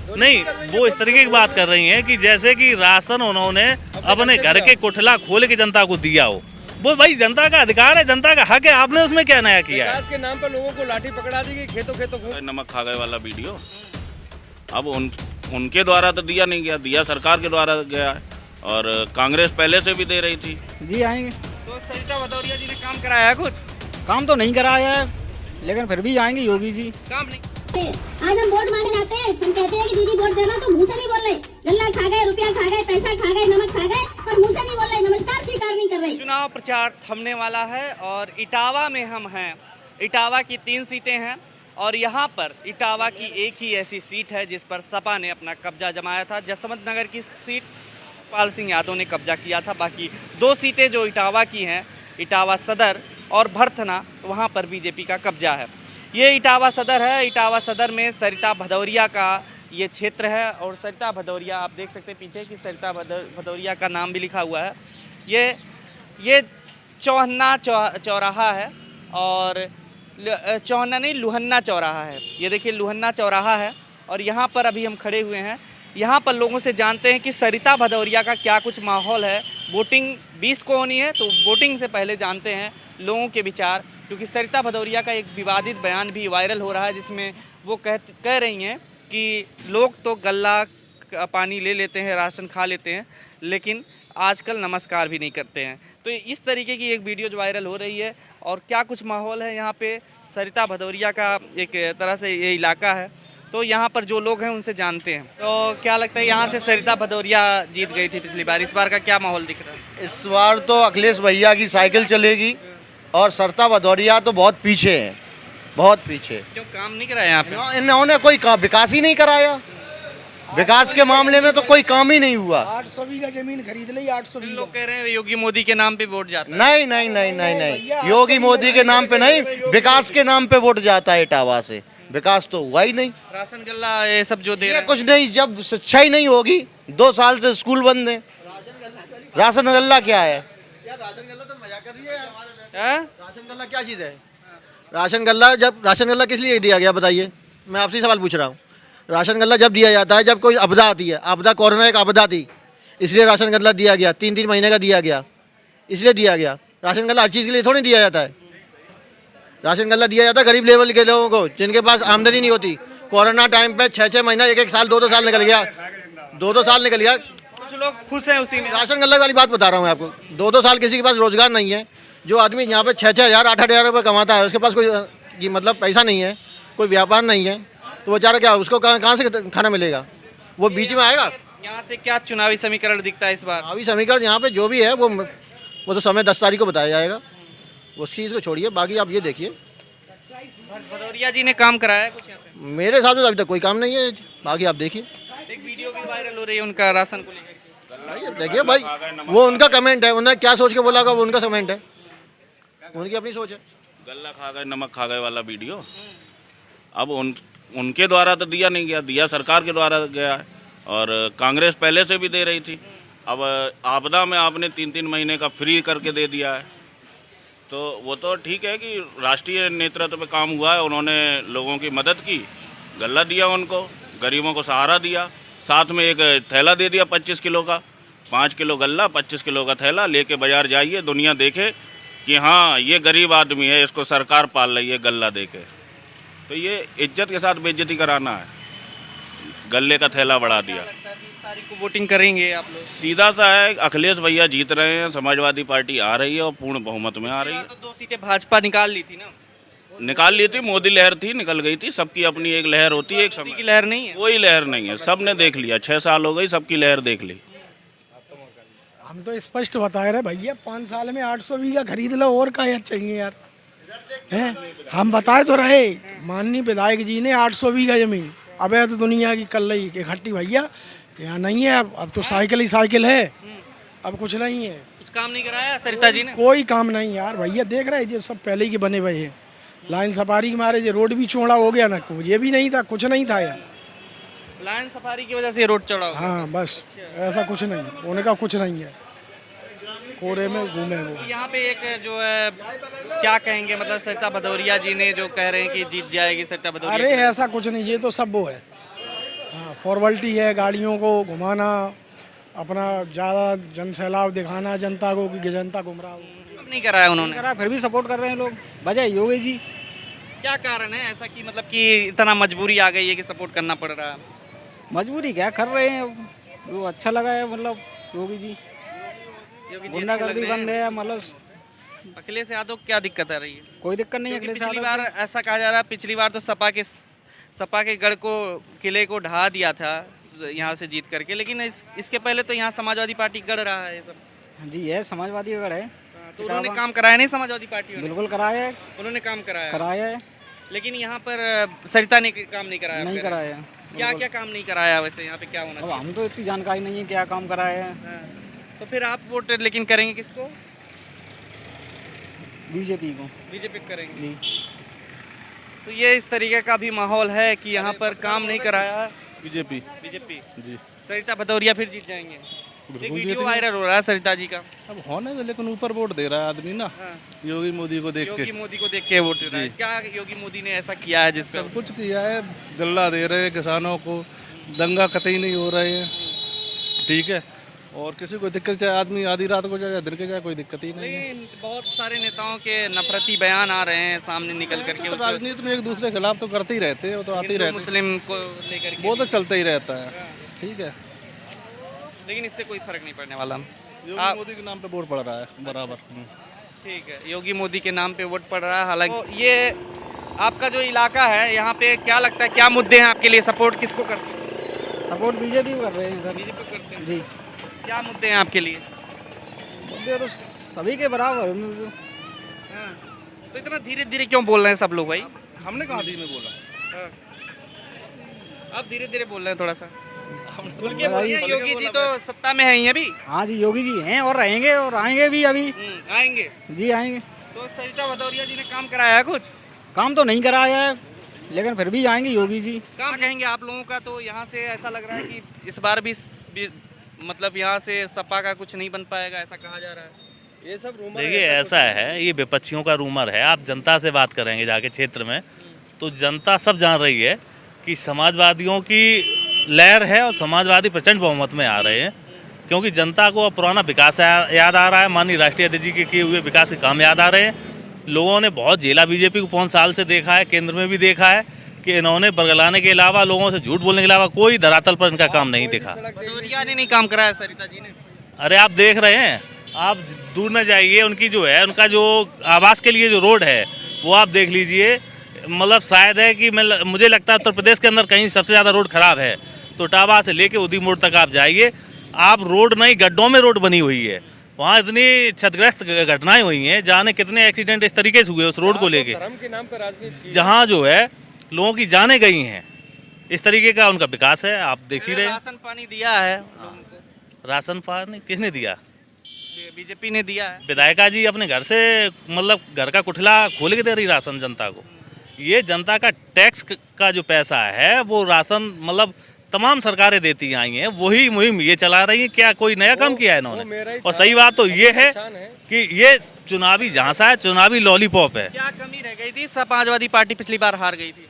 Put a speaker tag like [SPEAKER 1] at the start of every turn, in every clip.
[SPEAKER 1] नहीं, वो इस तरीके की बात कर रही हैं कि जैसे कि राशन उन्होंने अपने घर के कोठला खोल के जनता को दिया हो। वो भाई जनता का अधिकार है, जनता का हक है, आपने उसमें क्या नया किया है?
[SPEAKER 2] विकास के नाम पर लोगों को लाठी पकड़ा दी गई, खेतों खेतों घूम।
[SPEAKER 3] नमक खा गए वाला वीडियो अब उनके द्वारा तो दिया नहीं गया, दिया सरकार के द्वारा गया है और कांग्रेस पहले से भी दे रही थी।
[SPEAKER 4] जी आएंगे।
[SPEAKER 2] तो सरिता भदौरिया जी ने काम कराया है कुछ?
[SPEAKER 4] काम तो नहीं कराया है, लेकिन फिर भी आएंगे योगी जी।
[SPEAKER 2] काम नहीं।
[SPEAKER 5] आज हम वोट मांगने जाते हैं, हम कहते हैं कि दीदी वोट देना, तो मुंह से नहीं बोल रहे। गल्ला खा गए, रुपया खा गए, पैसा खा गए, नमक खा गए, पर मुंह से नहीं बोल रहे, नमस्कार स्वीकार नहीं कर रहे।
[SPEAKER 2] चुनाव प्रचार थमने वाला है और इटावा में हम हैं। इटावा की 3 सीटें हैं और यहाँ पर इटावा की एक ही ऐसी सीट है जिस पर सपा ने अपना कब्जा जमाया था। जसवंत नगर की सीट पाल सिंह यादव ने कब्जा किया था। बाकी 2 सीटें जो इटावा की हैं, इटावा सदर और भरथना, वहाँ पर बीजेपी का कब्जा है। ये इटावा सदर है। इटावा सदर में सरिता भदौरिया का ये क्षेत्र है और सरिता भदौरिया, आप देख सकते हैं पीछे कि सरिता भदौरिया का नाम भी लिखा हुआ है। ये चौहन्ना चौराहा है और चौहन्ना नहीं, लुहन्ना चौराहा है। ये देखिए लुहन्ना चौराहा है और यहाँ पर अभी हम खड़े हुए हैं। यहाँ पर लोगों से जानते हैं कि सरिता भदौरिया का क्या कुछ माहौल है। वोटिंग 20 को होनी है, तो वोटिंग से पहले जानते हैं लोगों के विचार, क्योंकि सरिता भदौरिया का एक विवादित बयान भी वायरल हो रहा है जिसमें वो कह रही हैं कि लोग तो गल्ला पानी ले लेते हैं, राशन खा लेते हैं, लेकिन आजकल नमस्कार भी नहीं करते हैं। तो इस तरीके की एक वीडियो जो वायरल हो रही है और क्या कुछ माहौल है यहाँ पे। सरिता भदौरिया का एक तरह से ये इलाका है, तो यहाँ पर जो लोग हैं उनसे जानते हैं। तो क्या लगता है, यहाँ से सरिता भदौरिया जीत गई थी पिछली बार, इस बार का क्या माहौल दिख रहा है?
[SPEAKER 6] इस बार तो अखिलेश भैया की साइकिल चलेगी और सरिता भदौरिया तो बहुत पीछे है, बहुत पीछे।
[SPEAKER 2] क्यों काम नहीं कराया यहाँ पे?
[SPEAKER 6] इन्होंने कोई विकास ही नहीं कराया। विकास के मामले में तो कोई काम ही नहीं हुआ।
[SPEAKER 4] 800 बीघा जमीन खरीद ली, 800 बीघा।
[SPEAKER 2] लोग कह रहे हैं योगी मोदी के नाम पे वोट जाता है।
[SPEAKER 6] नहीं नहीं नहीं नहीं नहीं, योगी मोदी के नाम पे नहीं, विकास के नाम पे वोट जाता है इटावा से। विकास तो हुआ ही नहीं।
[SPEAKER 2] राशन गल्ला ये सब जो दे रहे हैं,
[SPEAKER 6] कुछ नहीं। जब सच्चाई नहीं होगी, 2 साल से स्कूल बंद है। राशन गल्ला क्या है?
[SPEAKER 7] राशन गल्ला तो मजाक कर रही है।
[SPEAKER 2] हैं?
[SPEAKER 7] राशन गल्ला क्या चीज़ है? राशन गल्ला किस लिए दिया गया बताइए? मैं आपसे सवाल पूछ रहा हूँ। राशन गल्ला जब दिया जाता है जब कोई आपदा आती है। आपदा कोरोना एक आपदा थी, इसलिए राशन गल्ला दिया गया। 3-3 महीने का दिया गया, इसलिए दिया गया। राशन गल्ला हर चीज़ के लिए थोड़ी दिया जाता है। राशन गल्ला दिया जाता है गरीब लेवल के लोगों को, जिनके पास आमदनी नहीं होती। कोरोना टाइम पे 6-6 महीना, 1-1 साल, 2-2 साल निकल गया, 2-2 साल निकल गया।
[SPEAKER 2] कुछ लोग खुश हैं उसी में।
[SPEAKER 7] राशन गल्ला वाली बात बता रहा हूँ मैं आपको। 2-2 साल किसी के पास रोजगार नहीं है। जो आदमी यहाँ पे 6-6 हज़ार 8-8 हज़ार रुपये कमाता है, उसके पास कोई मतलब पैसा नहीं है, कोई व्यापार नहीं है, तो बेचारा क्या उसको कहाँ से खाना मिलेगा? वो बीच में आएगा।
[SPEAKER 2] यहाँ से क्या चुनावी समीकरण दिखता है इस बार?
[SPEAKER 7] अभी समीकरण यहाँ पे जो भी है वो तो समय 10 तारीख को बताया जाएगा। उस चीज़ को छोड़िए, बाकी आप ये देखिए।
[SPEAKER 2] भदौरिया जी ने काम कराया है कुछ यहाँ पे?
[SPEAKER 7] मेरे हिसाब से अभी तक कोई काम नहीं है, बाकी आप देखिए।
[SPEAKER 2] एक वीडियो भी वायरल हो रही है उनका राशन को लेकर।
[SPEAKER 7] देखिए भाई, वो उनका कमेंट है, उन्होंने क्या सोच के बोला होगा वो उनका कमेंट है, उनकी अपनी सोच है।
[SPEAKER 3] गल्ला खा गए नमक खा गए वाला वीडियो अब उनके द्वारा तो दिया नहीं गया, दिया सरकार के द्वारा गया है और कांग्रेस पहले से भी दे रही थी। अब आपदा में आपने 3-3 महीने का फ्री करके दे दिया है, तो वो तो ठीक है कि राष्ट्रीय नेतृत्व में काम हुआ है, उन्होंने लोगों की मदद की, गल्ला दिया उनको, गरीबों को सहारा दिया, साथ में एक थैला दे दिया 25 किलो का। 5 किलो गल्ला, 25 किलो का थैला लेके बाजार जाइए, दुनिया देखे कि हाँ ये गरीब आदमी है, इसको सरकार पाल रही है गल्ला दे के। तो ये इज्जत के साथ बेइज्जती कराना है। गल्ले का थैला बढ़ा दिया।
[SPEAKER 2] 20 तारीख को वोटिंग करेंगे आप लोग?
[SPEAKER 3] सीधा सा है, अखिलेश भैया जीत रहे हैं, समाजवादी पार्टी आ रही है और पूर्ण बहुमत में आ रही है।
[SPEAKER 2] तो 2 सीटें भाजपा निकाल ली थी ना?
[SPEAKER 3] निकाल ली थी, मोदी लहर थी, निकल गई थी। सबकी अपनी एक लहर होती है, एक
[SPEAKER 2] मोदी
[SPEAKER 3] समय
[SPEAKER 2] की लहर नहीं है।
[SPEAKER 3] कोई लहर नहीं है, सबने देख लिया। 6 साल हो गई, सबकी लहर देख ली।
[SPEAKER 4] हम तो स्पष्ट बता रहे भैया, 5 साल में 800 बीघा खरीद लो, और क्या यार चाहिए यार? हैं? हम बताए तो रहे, माननीय विधायक जी ने 800 बीघा जमीन अवैध दुनिया की कर ली इकट्ठी भैया, यहाँ नहीं है। अब तो साइकिल ही साइकिल है, अब कुछ नहीं है।
[SPEAKER 2] कुछ काम नहीं कराया सरिता जी ने?
[SPEAKER 4] कोई काम नहीं यार भैया, देख रहे जो सब पहले ही के बने हुए हैं। लाइन सफारी के मारे जो रोड भी चौड़ा हो गया ना, ये भी नहीं था, कुछ नहीं था यार।
[SPEAKER 2] लाइन सफारी की वजह से रोड चौड़ा हो गया।
[SPEAKER 4] हाँ बस, ऐसा कुछ नहीं, उनका कुछ नहीं है, कोरे में घूमे वो।
[SPEAKER 2] यहाँ पे एक जो है क्या कहेंगे, मतलब सरिता भदौरिया जी ने जो कह रहे हैं कि जीत जाएगी सरिता भदौरिया
[SPEAKER 4] अरे
[SPEAKER 2] जी।
[SPEAKER 4] ऐसा कुछ नहीं, ये तो सब वो है। हाँ, फॉर्मेलिटी है, गाड़ियों को घुमाना, अपना ज़्यादा जनसैलाब दिखाना जनता को कि जनता गुमराह हो।
[SPEAKER 2] अब नहीं कराया उन्होंने,
[SPEAKER 8] करा फिर भी सपोर्ट कर रहे हैं लोग, वजह योगी जी।
[SPEAKER 2] क्या कारण है ऐसा कि मतलब कि इतना मजबूरी आ गई है कि सपोर्ट करना पड़ रहा है?
[SPEAKER 8] मजबूरी क्या कर रहे हैं, वो अच्छा लगा है, मतलब योगी जी।
[SPEAKER 2] योगी जी अच्छे लग
[SPEAKER 8] गुंडागर्दी
[SPEAKER 2] रहे
[SPEAKER 8] बंद
[SPEAKER 2] हैं।
[SPEAKER 8] है, मतलब
[SPEAKER 2] अखिलेश यादव को क्या दिक्कत आ रही है?
[SPEAKER 8] कोई दिक्कत नहीं है
[SPEAKER 2] क्योंकि
[SPEAKER 8] अखिलेश
[SPEAKER 2] पिछली
[SPEAKER 8] यादव
[SPEAKER 2] बार
[SPEAKER 8] से।
[SPEAKER 2] ऐसा कहा जा रहा है, पिछली बार तो सपा के गढ़ को, किले को ढहा दिया था यहाँ से जीत करके, लेकिन इसके पहले तो यहाँ समाजवादी पार्टी गढ़ रहा है ये सब।
[SPEAKER 8] हाँ जी, ये समाजवादी का गढ़ है।
[SPEAKER 2] तो उन्होंने काम कराया नहीं समाजवादी पार्टी ने?
[SPEAKER 8] बिल्कुल कराया है,
[SPEAKER 2] उन्होंने काम कराया,
[SPEAKER 8] कराया है।
[SPEAKER 2] लेकिन यहाँ पर सरिता ने काम नहीं कराया।
[SPEAKER 8] नहीं
[SPEAKER 2] आपके?
[SPEAKER 8] कराया है।
[SPEAKER 2] क्या क्या काम नहीं कराया वैसे यहाँ पे, क्या होना
[SPEAKER 8] अब
[SPEAKER 2] चाहिए?
[SPEAKER 8] हम तो इतनी जानकारी नहीं है क्या काम कराया है।
[SPEAKER 2] हाँ। तो फिर आप वोट लेकिन करेंगे किसको?
[SPEAKER 8] बीजेपी को।
[SPEAKER 2] बीजेपी को करेंगे।
[SPEAKER 8] जी।
[SPEAKER 2] तो ये इस तरीके का भी माहौल है कि यहाँ पर काम नहीं कराया।
[SPEAKER 9] बीजेपी
[SPEAKER 2] बीजेपी
[SPEAKER 9] जी
[SPEAKER 2] सरिता भदौरिया फिर जीत जाएंगे। एक
[SPEAKER 9] बिल्कुल
[SPEAKER 2] वीडियो
[SPEAKER 9] जीतेंगे।
[SPEAKER 2] वायरल हो रहा है सरिता जी का।
[SPEAKER 9] अब होने दो, लेकिन ऊपर वोट दे रहा है आदमी ना,
[SPEAKER 2] हाँ।
[SPEAKER 9] योगी मोदी को देख
[SPEAKER 2] योगी
[SPEAKER 9] के
[SPEAKER 2] मोदी को देख के वोट दे रहा है।
[SPEAKER 9] जी।
[SPEAKER 2] क्या योगी मोदी ने ऐसा किया है जिस
[SPEAKER 9] सब
[SPEAKER 2] पर?
[SPEAKER 9] कुछ किया है, गल्ला दे रहे हैं किसानों को, दंगा कतई नहीं हो रहे हैं, ठीक है। और किसी को दिक्कत चाहे आदमी आधी रात को जाए दिन के जाए, कोई दिक्कत ही नहीं है।
[SPEAKER 2] लेकिन बहुत सारे नेताओं के नफरती बयान आ रहे हैं सामने निकल करके,
[SPEAKER 9] तो राजनीति में एक दूसरे के खिलाफ तो करते ही रहते हैं, वो तो आते ही
[SPEAKER 2] हिंदू
[SPEAKER 9] रहते हैं,
[SPEAKER 2] मुस्लिम को लेकर के।
[SPEAKER 9] वो तो चलता ही रहता है, ठीक है।
[SPEAKER 2] लेकिन इससे कोई फर्क नहीं पड़ने वाला।
[SPEAKER 9] योगी मोदी के नाम पे वोट पड़ रहा है बराबर।
[SPEAKER 2] ठीक है, योगी मोदी के नाम पे वोट पड़ रहा है। हालांकि तो ये आपका जो इलाका है, यहाँ पे क्या लगता है, क्या मुद्दे हैं आपके लिए? सपोर्ट किसको करते हैं?
[SPEAKER 8] सपोर्ट बीजेपी को कर रहे हैं सर।
[SPEAKER 2] बीजेपी को करते हैं।
[SPEAKER 8] जी।
[SPEAKER 2] क्या मुद्दे हैं आपके लिए?
[SPEAKER 8] मुद्दे तो सभी के बराबर हैं।
[SPEAKER 2] हाँ। तो इतना धीरे धीरे क्यों बोल रहे हैं सब लोग भाई?
[SPEAKER 9] हमने कहा धीरे बोला,
[SPEAKER 2] हाँ। अब धीरे धीरे बोल रहे हैं थोड़ा सा। बोल के
[SPEAKER 8] बताइए।
[SPEAKER 2] बोलिए, योगी जी तो सत्ता में है ही अभी।
[SPEAKER 8] हाँ जी, योगी जी हैं और रहेंगे और आएंगे भी अभी।
[SPEAKER 2] आएंगे।
[SPEAKER 8] जी आएंगे।
[SPEAKER 2] तो सरिता भदौरिया जी ने काम कराया है कुछ?
[SPEAKER 8] काम तो नहीं कराया है, लेकिन फिर भी आएंगे योगी जी।
[SPEAKER 2] काम कहेंगे आप लोगों का? तो यहाँ से ऐसा लग रहा है कि इस बार भी मतलब यहाँ से सपा का कुछ नहीं बन पाएगा, ऐसा कहा जा रहा है।
[SPEAKER 1] ये सब रूमर देखिए ऐसा है, ये विपक्षियों का रूमर है। आप जनता से बात करेंगे जाके क्षेत्र में, तो जनता सब जान रही है कि समाजवादियों की लहर है और समाजवादी प्रचंड बहुमत में आ रहे हैं, क्योंकि जनता को अब पुराना विकास याद आ रहा है। माननीय राष्ट्रीय अध्यक्ष जी के किए हुए विकास के काम याद आ रहे हैं। लोगों ने बहुत झेला बीजेपी को 5 साल से देखा है, केंद्र में भी देखा है कि इन्होंने बरगलाने के अलावा, लोगों से झूठ बोलने के अलावा कोई धरातल पर इनका काम नहीं दिखा।
[SPEAKER 2] भदौरिया ने नहीं काम कराया, सरिता जी ने।
[SPEAKER 1] अरे आप देख रहे हैं, आप दूर न जाइए, उनकी जो है, उनका जो आवास के लिए जो रोड है वो आप देख लीजिए। मतलब शायद है कि मुझे लगता है उत्तर प्रदेश के अंदर कहीं सबसे ज़्यादा रोड खराब है। तो टावा से लेके उदी मोड़ तक आप जाइए, आप रोड नहीं, गड्ढों में रोड बनी हुई है। वहाँ इतनी क्षतिग्रस्त घटनाएं हुई हैं, जाने कितने एक्सीडेंट इस तरीके से हुए उस रोड को लेके,
[SPEAKER 10] धर्म के नाम पर राजनीति,
[SPEAKER 1] जहाँ जो है लोगों की जानें गई हैं। इस तरीके का उनका विकास है, आप देख ही रहे हैं।
[SPEAKER 2] राशन पानी दिया है लोगों को?
[SPEAKER 1] राशन पानी किसने दिया?
[SPEAKER 2] बीजेपी ने दिया है।
[SPEAKER 1] विधायिका जी अपने घर से, मतलब घर का कुठला खोल के दे रही राशन जनता को। ये जनता का टैक्स का जो पैसा है वो राशन मतलब तमाम सरकारें देती आई हैं, वही मुहिम ये चला रही है। क्या कोई नया काम किया है इन्होंने? और सही बात तो ये है कि ये चुनावी झांसा है, चुनावी लॉलीपॉप है।
[SPEAKER 2] क्या कमी रह गई थी? समाजवादी पार्टी पिछली बार हार गई थी।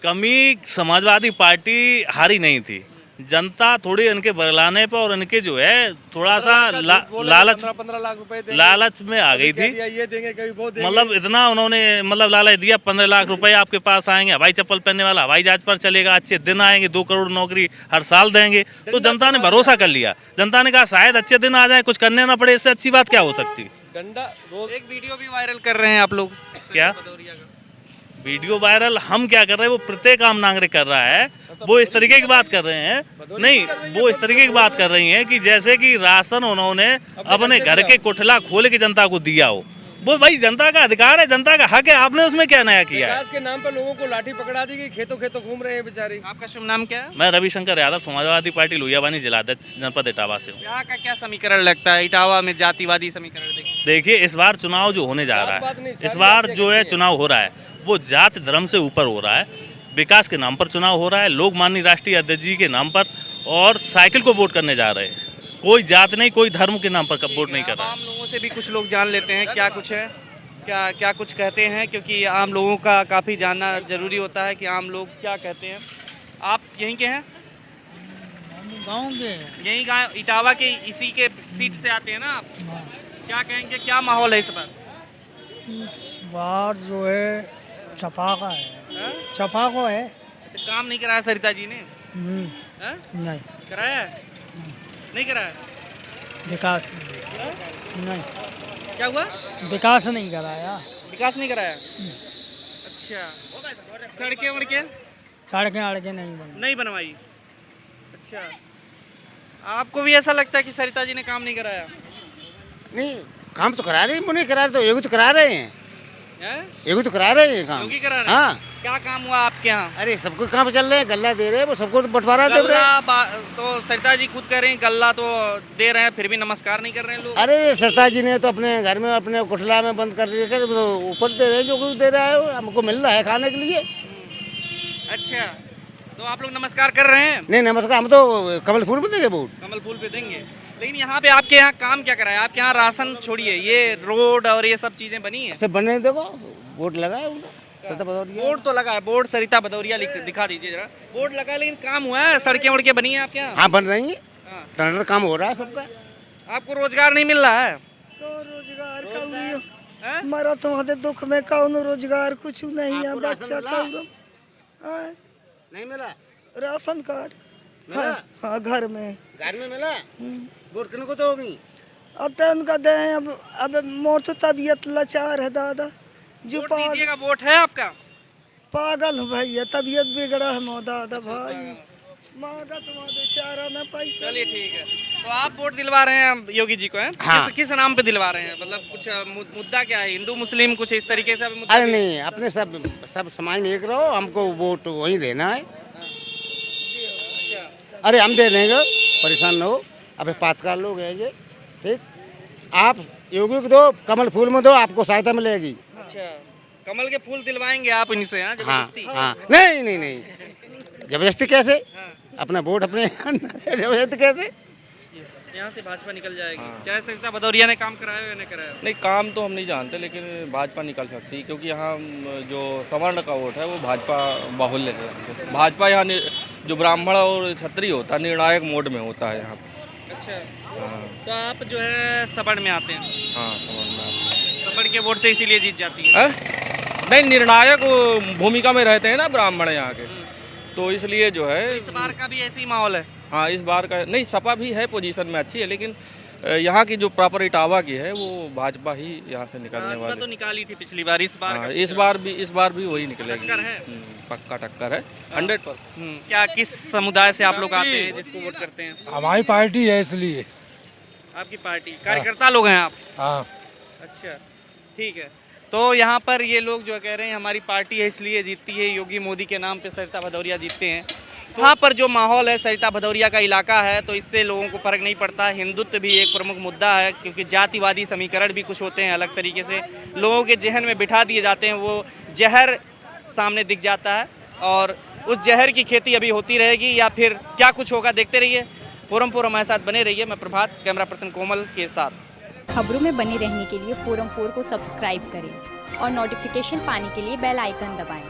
[SPEAKER 1] कमी समाजवादी पार्टी हारी नहीं थी, जनता थोड़ी इनके बरलाने पर और इनके जो है थोड़ा सा लालच
[SPEAKER 10] 15 लाख रुपए
[SPEAKER 1] लालच में आ गई थी।
[SPEAKER 10] ये देंगे, कभी वो देंगे।
[SPEAKER 1] मतलब इतना उन्होंने मतलब लालच दिया, 15 लाख रुपए आपके पास आएंगे, हवाई चप्पल पहनने वाला हवाई जहाज पर चलेगा, अच्छे दिन आएंगे, 2 करोड़ नौकरी हर साल देंगे। तो जनता ने भरोसा कर लिया। जनता ने कहा शायद अच्छे दिन आ जाए, कुछ करने ना पड़े, इससे अच्छी बात क्या हो सकती।
[SPEAKER 10] डंडा रोज
[SPEAKER 2] एक वीडियो भी वायरल कर रहे हैं आप लोग।
[SPEAKER 1] क्या
[SPEAKER 2] भदौरिया का
[SPEAKER 1] वीडियो वायरल हम क्या कर रहे हैं, वो प्रत्येक आम नागरिक कर रहा है। वो इस तरीके की बात कर रहे हैं, नहीं, वो इस तरीके की बात कर रही हैं कि जैसे कि राशन उन्होंने अपने घर के कुठला खोल के जनता को दिया हो। वो भाई जनता का अधिकार है, जनता का हक है, आपने उसमें क्या नया किया है?
[SPEAKER 10] विकास के नाम पर लोगों को लाठी पकड़ा दी गई, खेतों खेतों घूम रहे हैं बेचारे।
[SPEAKER 2] आपका शुभ नाम क्या है?
[SPEAKER 1] मैं रविशंकर यादव, समाजवादी पार्टी लोहियावानी जिलाध्यक्ष, जनपद इटावा से हूँ।
[SPEAKER 2] यहाँ का क्या समीकरण लगता है? इटावा में जातिवादी समीकरण
[SPEAKER 1] देखिए, इस बार चुनाव जो होने जा रहा है, इस बार जो है चुनाव हो रहा है वो जाति धर्म से ऊपर हो रहा है। विकास के नाम पर चुनाव हो रहा है, लोग माननीय राष्ट्रीय अध्यक्ष जी के नाम पर और साइकिल को वोट करने जा रहे हैं। कोई जात नहीं, कोई धर्म के नाम पर वोट नहीं कर रहा है।
[SPEAKER 2] आम लोगों से भी कुछ लोग जान लेते हैं क्या कुछ है, क्या कुछ कहते हैं, क्योंकि आम लोगों का काफ़ी जानना जरूरी होता है कि आम लोग क्या कहते हैं। आप यहीं के हैं?
[SPEAKER 4] गाँव के
[SPEAKER 2] यही गाँव इटावा के इसी के सीट से आते हैं ना आप? क्या कहेंगे, क्या माहौल है इस बार?
[SPEAKER 4] बार जो है छपा का है,
[SPEAKER 2] हाँ?
[SPEAKER 4] छपा को है।
[SPEAKER 2] अच्छा, काम नहीं कराया सरिता जी ने? हाँ?
[SPEAKER 4] नहीं
[SPEAKER 2] कराया है? नहीं कराया?
[SPEAKER 4] विकास
[SPEAKER 2] हाँ?
[SPEAKER 4] नहीं,
[SPEAKER 2] क्या हुआ?
[SPEAKER 4] विकास नहीं कराया।
[SPEAKER 2] विकास नहीं कराया? अच्छा, सड़कें वड़कें
[SPEAKER 4] सड़कें अड़के नहीं बनी।
[SPEAKER 2] नहीं बनवाई? अच्छा, आपको भी ऐसा लगता है कि सरिता जी ने काम नहीं कराया?
[SPEAKER 11] नहीं, काम तो करा रहे हैं, नहीं करा रहे तो योगी तो करा रहे हैं,
[SPEAKER 2] हैं?
[SPEAKER 11] योगी तो करा रहे हैं काम।
[SPEAKER 2] योगी करा रहे हैं?
[SPEAKER 11] हाँ,
[SPEAKER 2] क्या काम हुआ आपके यहाँ?
[SPEAKER 11] अरे सबको काम चल रहे हैं, गल्ला दे रहे हैं, वो सबको तो बंटवारा दे रहे हैं।
[SPEAKER 2] गल्ला तो सरिता जी खुद कह रहे हैं गल्ला तो दे रहे हैं, फिर भी नमस्कार नहीं कर रहे हैं लोग।
[SPEAKER 11] अरे सरता जी ने तो अपने घर में अपने कोठला में बंद कर दिया, तो ऊपर दे रहे हैं, जो कुछ दे रहा है हमको मिल रहा है खाने के लिए।
[SPEAKER 2] अच्छा, तो आप लोग नमस्कार कर रहे हैं?
[SPEAKER 11] नहीं नमस्कार, हम तो कमल फूल में देंगे वोट।
[SPEAKER 2] कमल फूल पे देंगे। लेकिन यहाँ पे आपके यहाँ काम क्या कराया? आपके यहाँ राशन छोड़िए, ये रोड और ये सब चीजें बनी है?
[SPEAKER 11] सब बनने देखो, वोट लगा है उनका।
[SPEAKER 2] बोर्ड तो लगा है, बोर्ड सरिता भदौरिया दिखा दीजिए जरा। बोर्ड लगा है लेकिन काम हुआ है? सड़कें वड़कें बनी है आपके यहाँ?
[SPEAKER 11] हाँ बन रही है,
[SPEAKER 2] हाँ।
[SPEAKER 11] टेंडर काम हो रहा है सबका।
[SPEAKER 2] आपको रोजगार नहीं मिल रहा है?
[SPEAKER 4] तो रोजगार
[SPEAKER 2] हैं?
[SPEAKER 4] हमारा तुम्हारे दुख में कौन रोजगार कुछ नहीं है। बच्चा
[SPEAKER 11] नहीं मिला
[SPEAKER 4] राशन कार्ड
[SPEAKER 11] मिला?
[SPEAKER 4] हाँ घर में
[SPEAKER 11] मिला। वोट किन को तो होगी?
[SPEAKER 4] अब तो उनका दे, अब मोर तो तबीयत लाचार है दादा, जो
[SPEAKER 2] वोट दीजिएगा, वोट है आपका?
[SPEAKER 4] पागल हूँ भैया, तबीयत बिगड़ा है मो दादा भाई, मांगा तुम्हारे चारा न पैसा।
[SPEAKER 2] चलिए ठीक है, तो आप वोट दिलवा रहे हैं योगी जी को? हैं?
[SPEAKER 11] हाँ।
[SPEAKER 2] किस नाम पे दिलवा रहे हैं? मतलब कुछ मुद्दा क्या है, हिंदू मुस्लिम कुछ इस तरीके से मुद्दा?
[SPEAKER 11] अरे नहीं, अपने सब समाज में एक रहो, हमको वोट वही देना है। अरे हम दे देंगे, परेशान न हो। अबे पातकार लोग हैं ये, ठीक। आप योगी को दो, कमल फूल में दो, आपको सहायता मिलेगी।
[SPEAKER 2] अच्छा, कमल के फूल दिलवाएंगे आप इनसे? हाँ,
[SPEAKER 11] हाँ
[SPEAKER 2] जबरदस्ती?
[SPEAKER 11] हाँ, नहीं जबरदस्ती कैसे? अपना वोट अपने जबरदस्ती कैसे?
[SPEAKER 2] यहाँ से भाजपा निकल जाएगी? क्या सरिता भदौरिया ने काम कराया या नहीं कराया?
[SPEAKER 12] नहीं, काम तो हम नहीं जानते, लेकिन भाजपा निकल सकती है, क्योंकि यहाँ जो सवर्ण का वोट है वो भाजपा बाहुल्य है। भाजपा यहाँ जो ब्राह्मण और क्षत्रिय होता है निर्णायक मोड में होता है यहाँ पे।
[SPEAKER 2] अच्छा,
[SPEAKER 12] हाँ
[SPEAKER 2] तो आप जो है सवर्ण में आते हैं?
[SPEAKER 12] हाँ, सवर्ण में आते हैं।
[SPEAKER 2] सवर्ण के वोट से इसीलिए जीत जाती है?
[SPEAKER 12] नहीं, निर्णायक भूमिका में रहते हैं ना ब्राह्मण यहाँ के, तो इसलिए जो है
[SPEAKER 2] इस बार का भी ऐसी ही माहौल है?
[SPEAKER 12] हाँ, इस बार का नहीं, सपा भी है पोजीशन में अच्छी है, लेकिन यहाँ की जो प्रॉपर इटावा की है वो भाजपा ही यहाँ से निकलने
[SPEAKER 2] भाजपा
[SPEAKER 12] वाली।
[SPEAKER 2] तो निकाली थी पिछली बार, इस बार
[SPEAKER 12] हाँ,
[SPEAKER 2] का
[SPEAKER 12] इस बार भी वही निकलेगी।
[SPEAKER 2] टक्कर है?
[SPEAKER 12] पक्का टक्कर है, 100%।
[SPEAKER 2] क्या किस समुदाय से आप लोग आते हैं जिसको वोट करते हैं?
[SPEAKER 4] हमारी पार्टी है इसलिए।
[SPEAKER 2] आपकी पार्टी कार्यकर्ता लोग हैं आप?
[SPEAKER 4] हाँ।
[SPEAKER 2] अच्छा, ठीक है। तो यहाँ पर ये लोग जो कह रहे हैं हमारी पार्टी है इसलिए जीतती है, योगी मोदी के नाम पे सरिता भदौरिया जीतते हैं। तो यहाँ पर जो माहौल है, सरिता भदौरिया का इलाका है, तो इससे लोगों को फर्क नहीं पड़ता। हिंदुत्व भी एक प्रमुख मुद्दा है, क्योंकि जातिवादी समीकरण भी कुछ होते हैं अलग तरीके से, लोगों के जहन में बिठा दिए जाते हैं, वो जहर सामने दिख जाता है और उस जहर की खेती अभी होती रहेगी या फिर क्या कुछ होगा, देखते रहिए। फोरम हमारे साथ बने रहिए। मैं प्रभात, कैमरा पर्सन कोमल के साथ।
[SPEAKER 13] खबरों में बने रहने के लिए फोरम 4 को सब्सक्राइब करें और नोटिफिकेशन पाने के लिए बेल आइकन दबाएं।